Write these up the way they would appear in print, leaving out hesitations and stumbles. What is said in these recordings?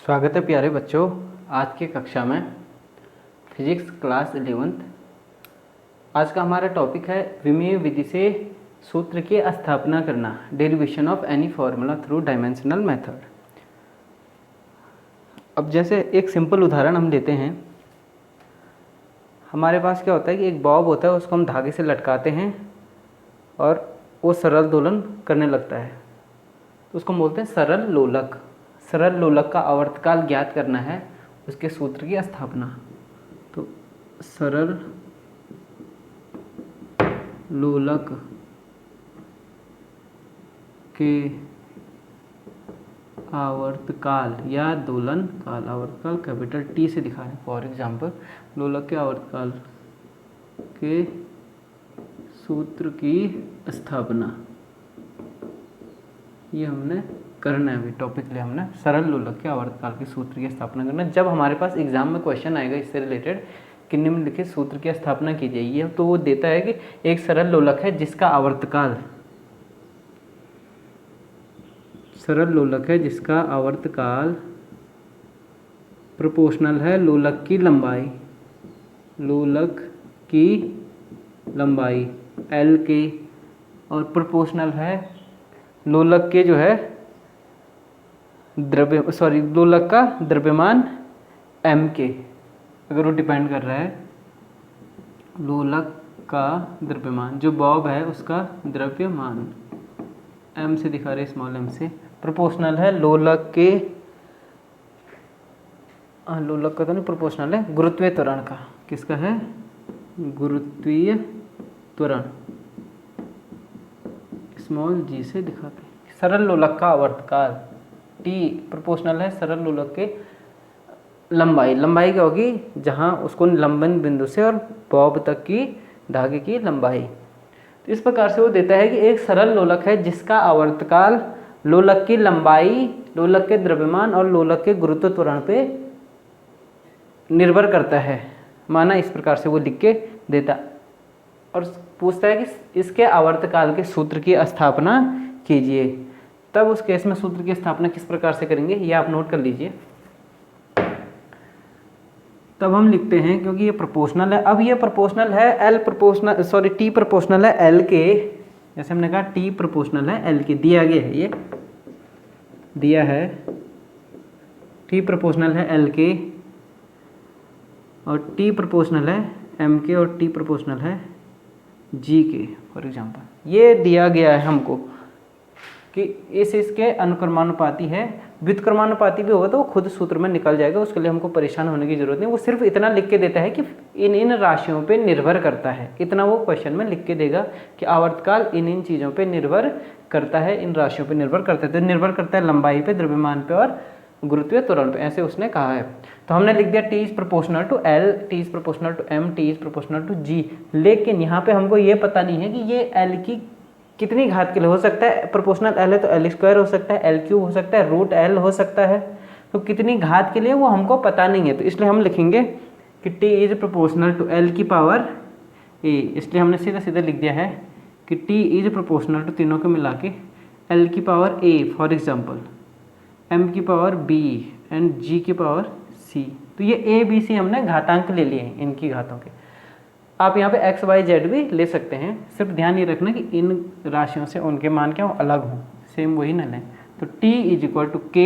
स्वागत है प्यारे बच्चों। आज की कक्षा में फिजिक्स क्लास 11th। आज का हमारा टॉपिक है विमेय विधि से सूत्र की स्थापना करना, derivation of any formula through dimensional method. अब जैसे एक सिंपल उदाहरण हम लेते हैं। हमारे पास क्या होता है कि एक बॉब होता है, उसको हम धागे से लटकाते हैं और वो सरल दोलन करने लगता है, तो उसको बोलते हैं सरल लोलक। सरल लोलक का आवर्तकाल ज्ञात करना है, उसके सूत्र की स्थापना। तो सरल लोलक के आवर्तकाल या दोलन काल, आवर्तकाल कैपिटल टी से दिखा रहे हैं। फॉर एग्जांपल, लोलक के आवर्तकाल के सूत्र की स्थापना, ये हमने करना है। अभी टॉपिक लिया हमने सरल लोलक के आवर्तकाल के सूत्र की स्थापना करना। जब हमारे पास एग्जाम में क्वेश्चन आएगा इससे रिलेटेड कि निम्नलिखित सूत्र की स्थापना की जाइए, तो वो देता है कि एक सरल लोलक है जिसका आवर्तकाल, सरल लोलक है जिसका आवर्तकाल प्रोपोर्शनल है लोलक की लंबाई, लोलक की लंबाई L के, और प्रोपोर्शनल है लोलक के जो है लोलक का द्रव्यमान m के। अगर वो डिपेंड कर रहा है लोलक का द्रव्यमान, जो बॉब है उसका द्रव्यमान m से दिखा रहे, स्मॉल m से। प्रोपोर्शनल है लोलक के, लोलक का तो नहीं, प्रोपोर्शनल है गुरुत्वीय त्वरण का। किसका है? गुरुत्वीय त्वरण, स्मॉल g से दिखाते हैं। सरल लोलक का आवर्तकाल T प्रोपोर्शनल है सरल लोलक के लंबाई। लंबाई क्या होगी? जहां उसको निलंबन बिंदु से और बॉब तक की धागे की लंबाई। तो इस प्रकार से वो देता है कि एक सरल लोलक है जिसका आवर्तकाल लोलक की लंबाई, लोलक के द्रव्यमान और लोलक के गुरुत्व त्वरण पे निर्भर करता है। माना इस प्रकार से वो लिख के देता और पूछता है कि इसके आवर्तकाल के सूत्र की स्थापना कीजिए। तब उस केस में सूत्र की स्थापना किस प्रकार से करेंगे, ये आप नोट कर लीजिए। तब हम लिखते हैं, क्योंकि ये प्रोपोर्शनल है, अब ये प्रोपोर्शनल है T प्रोपोर्शनल है L के। जैसे हमने कहा T प्रोपोर्शनल है L के, दिया गया है, ये दिया है T प्रोपोर्शनल है L के और T प्रोपोर्शनल है M के और T प्रोपोर्शनल है G के। फॉर एग्जांपल ये दिया गया है हमको कि इसके अनुक्रमानुपाती है। व्युत्क्रमानुपाती भी होगा तो वो खुद सूत्र में निकल जाएगा, उसके लिए हमको परेशान होने की जरूरत नहीं। वो सिर्फ इतना लिख के देता है कि इन राशियों पे निर्भर करता है, इतना वो क्वेश्चन में लिख के देगा कि आवर्तकाल इन चीज़ों पे निर्भर करता है, इन राशियों पे निर्भर करता है। तो निर्भर करता है लंबाई पे, द्रव्यमान पे और गुरुत्वीय त्वरण पे, ऐसे उसने कहा है। तो हमने लिख दिया T is proportional to L, T is proportional to M, T is proportional to G। लेकिन यहाँ पे हमको ये पता नहीं है कि ये L की कितनी घात के लिए हो सकता है। प्रोपोर्शनल L है तो L स्क्वायर हो सकता है, L क्यूब हो सकता है, रूट L हो सकता है। तो कितनी घात के लिए वो हमको पता नहीं है, तो इसलिए हम लिखेंगे कि T is proportional to L की पावर A। इसलिए हमने सीधा सीधा लिख दिया है कि T इज प्रोपोर्शनल टू तीनों को मिला के L की power A, for example M की पावर B एंड G की पावर C। तो ये A B C हमने घातांक ले लिए हैं, इनकी घातों के। आप यहाँ पे x y z भी ले सकते हैं, सिर्फ ध्यान ये रखना कि इन राशियों से उनके मान क्या हो, अलग हों, सेम वही न लें। तो T is equal to K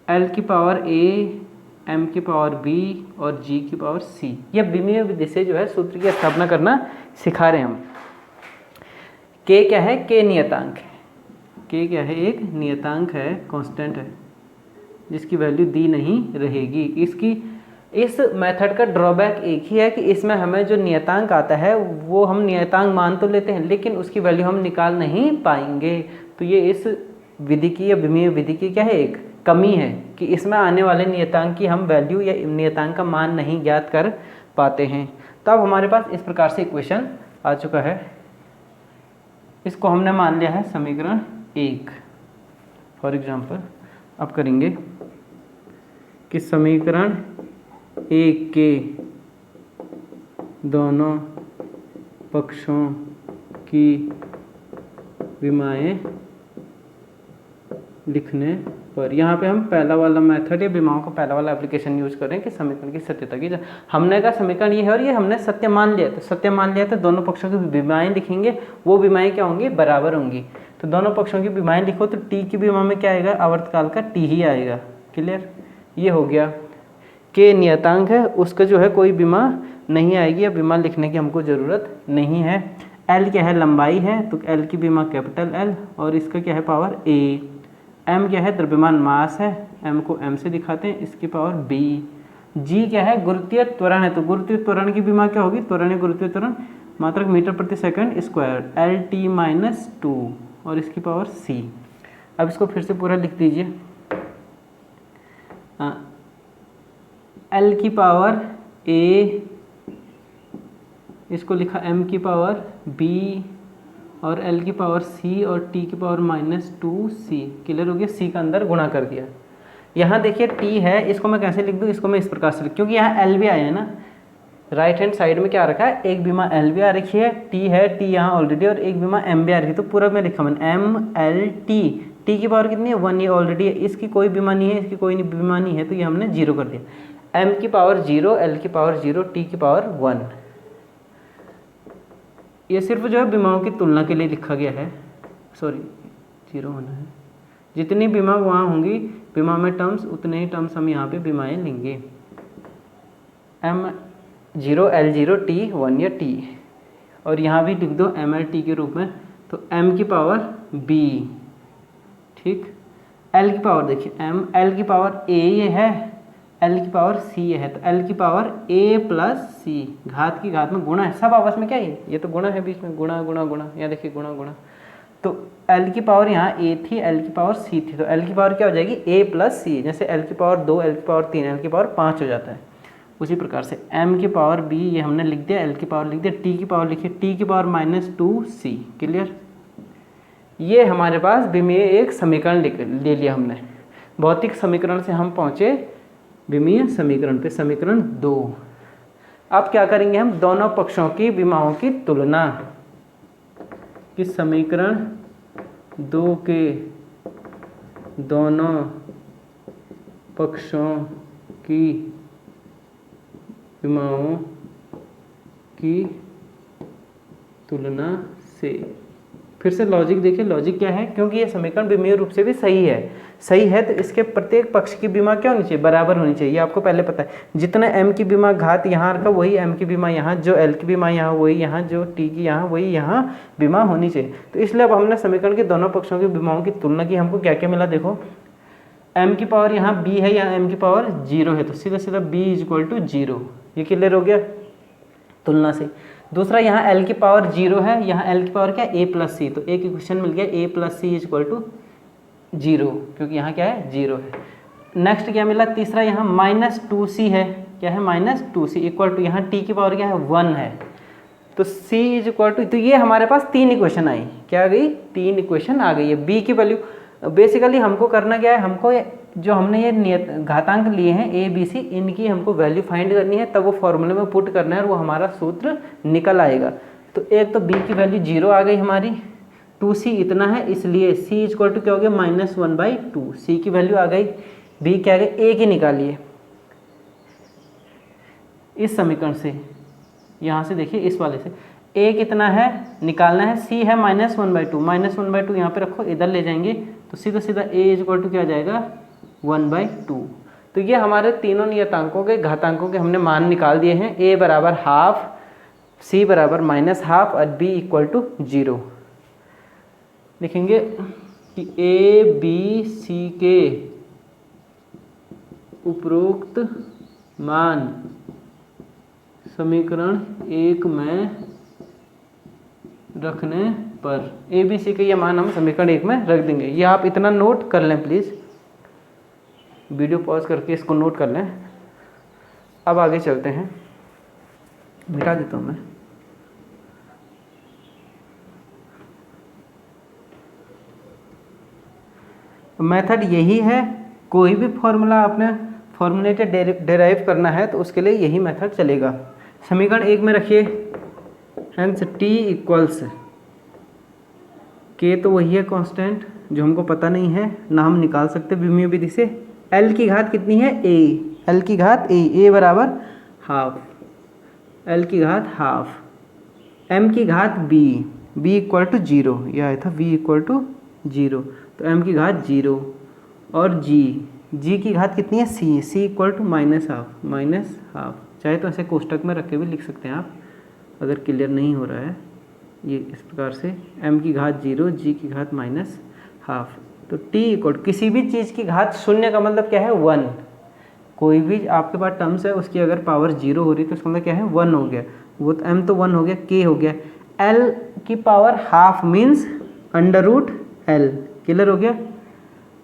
L की पावर A, M की पावर B और G की पावर C। यह विमेय विधि से जो है सूत्र की स्थापना करना सिखा रहे हैं हम। K क्या है? K नियतांक है। K क्या है? एक नियतांक है, कांस्टेंट है, जिसकी वैल्यू दी नहीं रहेगी। इस मेथड का ड्रॉबैक एक ही है कि इसमें हमें जो नियतांक आता है वो हम नियतांक मान तो लेते हैं, लेकिन उसकी वैल्यू हम निकाल नहीं पाएंगे। तो ये इस विधि की या विमेय विधि की क्या है, एक कमी है कि इसमें आने वाले नियतांक की हम वैल्यू या नियतांक का मान नहीं ज्ञात कर पाते हैं। तो अब हमारे पास इस प्रकार से इक्वेशन आ चुका है, इसको हमने मान लिया है समीकरण 1। फॉर एग्जाम्पल अब करेंगे कि समीकरण 1 के दोनों पक्षों की विमाएं लिखने पर। यहाँ पे हम पहला वाला मेथड या विमाओं का पहला वाला एप्लीकेशन यूज करें कि समीकरण की सत्यता की। हमने कहा समीकरण ये है और ये हमने सत्य मान लिया, तो सत्य मान लिया तो दोनों पक्षों की विमाएँ लिखेंगे, वो विमाएँ क्या होंगी, बराबर होंगी। तो दोनों पक्षों की विमाएँ लिखो तो टी की विमा में क्या आएगा, आवर्तकाल का टी ही आएगा। क्लियर, ये हो गया। के नियतांक है उसका जो है कोई विमा नहीं आएगी, या विमा लिखने की हमको ज़रूरत नहीं है। एल क्या है, लंबाई है, तो एल की विमा कैपिटल एल, और इसका क्या है, पावर ए। एम क्या है, द्रव्यमान मास है, एम को एम से दिखाते हैं, इसकी पावर बी। जी क्या है, गुरुत्वीय त्वरण है, तो गुरुत्वीय त्वरण की विमा क्या होगी, त्वरण गुरुत्वीय त्वरण मात्रक मीटर प्रति second square, L T minus 2, और इसकी पावर सी। अब इसको फिर से पूरा लिख दीजिए। एल की पावर ए, इसको लिखा एम की पावर बी, और एल की पावर सी, और टी की पावर -2c। क्लियर हो गया, सी का अंदर गुणा कर दिया। यहाँ देखिए टी है, इसको मैं कैसे लिख दूँ, इसको मैं इस प्रकार से लिख, क्योंकि यहाँ एल भी आया है ना, राइट हैंड साइड में क्या रखा है, एक बीमा एल भी आ रखी है, टी है, टी यहाँ ऑलरेडी, और एक बीमा एम भी आ रही है, तो पूरा मैं लिखा मैंने एम एल टी। टी की पावर कितनी है, 1, ये ऑलरेडी है, इसकी कोई बीमा नहीं है, इसकी कोई बीमा नहीं है, तो ये हमने 0 कर दिया। एम की पावर 0, एल की पावर 0, टी की पावर 1। ये सिर्फ जो है बीमाओं की तुलना के लिए लिखा गया है, सॉरी 0 होना है। जितनी बीमा वहाँ होंगी बीमा में टर्म्स, उतने ही टर्म्स हम यहाँ पे बीमाएँ लेंगे। M0 L0 T1 या T, और यहाँ भी लिख दो MLT के रूप में, तो M की पावर B, ठीक। L की पावर देखिए M, L की पावर A ये है, L की पावर C ये है, तो L की पावर A प्लस C, घात की घात में गुणा है, सब आपस में क्या है, ये तो गुणा है बीच में, गुणा गुणा गुणा, यहाँ देखिए गुणा गुणा। तो L की पावर यहाँ A थी, L की पावर C थी, तो L की पावर क्या हो जाएगी, A प्लस C, जैसे L की पावर 2, L की पावर 3, L की पावर 5 हो जाता है। उसी प्रकार से M की पावर B ये हमने लिख दिया, L की पावर लिख दिया, T की पावर लिखिए, T की पावर -2C। क्लियर, ये हमारे पास विमीय एक समीकरण ले लिया हमने। भौतिक समीकरण से हम पहुँचे विमीय समीकरण पे, समीकरण 2। अब क्या करेंगे हम, दोनों पक्षों की विमाओं की तुलना, कि समीकरण 2 के दोनों पक्षों की विमाओं की तुलना से। फिर से लॉजिक देखिए, लॉजिक क्या है, क्योंकि ये समीकरण विमीय रूप से भी सही है, तो इसके प्रत्येक पक्ष की विमा क्या होनी चाहिए, बराबर होनी चाहिए। आपको पहले पता है, जितना m की विमा घात यहाँ रखा वही m की विमा यहाँ, जो l की विमा यहाँ वही यहाँ, जो t की यहाँ वही यहाँ विमा होनी चाहिए। तो इसलिए अब हमने समीकरण के दोनों पक्षों की विमाओं की तुलना की, हमको क्या क्या मिला देखो, m की पावर यहाँ b है, यहाँ m की पावर 0 है, तो सीधा सीधा b = 0, ये क्लियर हो गया तुलना से। दूसरा यहाँ L की पावर 0 है, यहाँ L की पावर क्या है, A प्लस C, तो एक इक्वेशन मिल गया A प्लस C = 0, क्योंकि यहाँ क्या है 0 है। नेक्स्ट क्या मिला, तीसरा यहाँ -2C है, क्या है -2C इक्वल टू, यहाँ T की पावर क्या है 1 है, तो C = तो ये हमारे पास 3 इक्वेशन आई, क्या आ गई, 3 इक्वेशन आ गई है। B की वैल्यू बेसिकली हमको करना क्या है, हमको जो हमने ये नियत घातांक लिए हैं A B C, इनकी हमको वैल्यू फाइंड करनी है, तब वो फॉर्मूले में पुट करना है और वो हमारा सूत्र निकल आएगा। तो एक तो B की वैल्यू 0 आ गई हमारी, 2C इतना है, इसलिए C = क्या हो गया -1/2, C की वैल्यू आ गई। B क्या आ गई, A की निकालिए इस समीकरण से, यहाँ से देखिए इस वाले से, A कितना है निकालना है, C है -1/2, -1/2 यहाँ पे रखो, इधर ले जाएंगे तो सीधा सीधा A = क्या आ जाएगा 1/2। तो ये हमारे तीनों नियतांकों के घातांकों के हमने मान निकाल दिए हैं, A = ½ C = -½ और B = 0। लिखेंगे कि A B C के उपरोक्त मान समीकरण 1 में रखने पर, A B C के ये मान हम समीकरण 1 में रख देंगे। ये आप इतना नोट कर लें प्लीज़, वीडियो पॉज करके इसको नोट कर लें। अब आगे चलते हैं, मिटा देता हूँ मैं। मेथड यही है, कोई भी फॉर्मूला आपने फॉर्मुलेटेड डेराइव करना है तो उसके लिए यही मेथड चलेगा। समीकरण 1 में रखिए, हेंस T = K तो वही है कांस्टेंट, जो हमको पता नहीं है ना हम निकाल सकते विमीय विधि से। L की घात कितनी है a, L की घात a बराबर हाफ, L की घात हाफ, m की घात b इक्वल टू 0, यह आया था b इक्वल टू 0, तो m की घात 0 और g की घात कितनी है c equal to minus half, चाहे तो ऐसे कोष्टक में रख के भी लिख सकते हैं आप अगर क्लियर नहीं हो रहा है। ये इस प्रकार से m की घात 0, g की घात माइनस हाफ, तो t इक्वल किसी भी चीज़ की घात शून्य का मतलब क्या है 1, कोई भी आपके पास टर्म्स है उसकी अगर पावर 0 हो रही है तो उसका मतलब क्या है 1 हो गया, वो तो m तो 1 हो गया, k हो गया, l की power half means under root l, clear हो गया।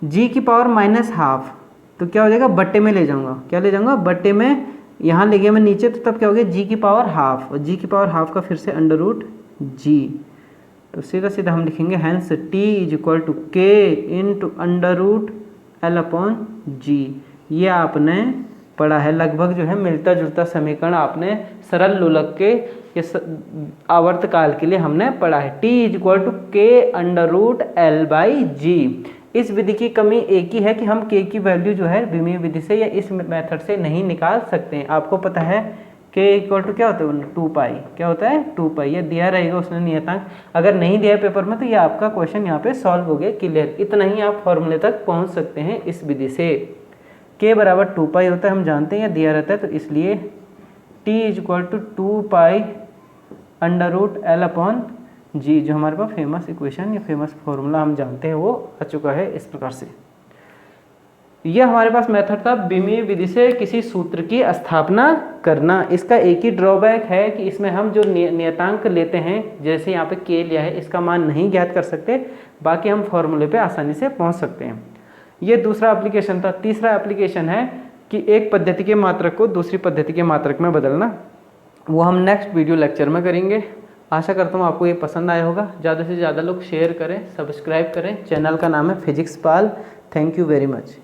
g की पावर माइनस हाफ तो क्या हो जाएगा बट्टे में ले जाऊंगा, क्या ले जाऊंगा बट्टे में, यहाँ ले गया मैं नीचे तो तब क्या हो गया g की पावर हाफ, और g की पावर हाफ का फिर से अंडर रूट g, तो सीधा सीधा हम लिखेंगे hence t is equal to k into under root l upon g। ये आपने पढ़ा है, लगभग जो है मिलता जुलता समीकरण आपने सरल लोलक के आवर्तकाल के लिए हमने पढ़ा है। t is equal to k under root l by g. इस विधि की कमी एक ही है कि हम k की वैल्यू जो है विमीय विधि से या इस मेथड से नहीं निकाल सकते हैं। आपको पता है k इक्वल टू क्या होता है 2 पाई, क्या होता है 2 पाई, ये दिया रहेगा उसने नियतांक, अगर नहीं दिया पेपर में तो ये आपका क्वेश्चन यहाँ पे सॉल्व हो गया, क्लियर। इतना ही आप फॉर्मूले तक पहुँच सकते हैं इस विधि से। k बराबर 2 पाई होता है हम जानते हैं, दिया रहता है, तो इसलिए t is equal to 2 pi under root l upon g, जो हमारे पास फेमस इक्वेशन या फेमस फॉर्मूला हम जानते हैं वो आ चुका है इस प्रकार से। यह हमारे पास मेथड था विमीय विधि से किसी सूत्र की स्थापना करना। इसका एक ही ड्रॉबैक है कि इसमें हम जो नियतांक लेते हैं, जैसे यहाँ पे k लिया है, इसका मान नहीं ज्ञात कर सकते, बाकी हम फॉर्मूले पे आसानी से पहुँच सकते हैं। ये दूसरा एप्लीकेशन था। तीसरा एप्लीकेशन है कि एक पद्धति के मात्रक को दूसरी पद्धति के मात्रक में बदलना, वो हम नेक्स्ट वीडियो लेक्चर में करेंगे। आशा करता हूँ आपको ये पसंद आया होगा। ज़्यादा से ज़्यादा लोग शेयर करें, सब्सक्राइब करें। चैनल का नाम है physics Pal. Thank you very much.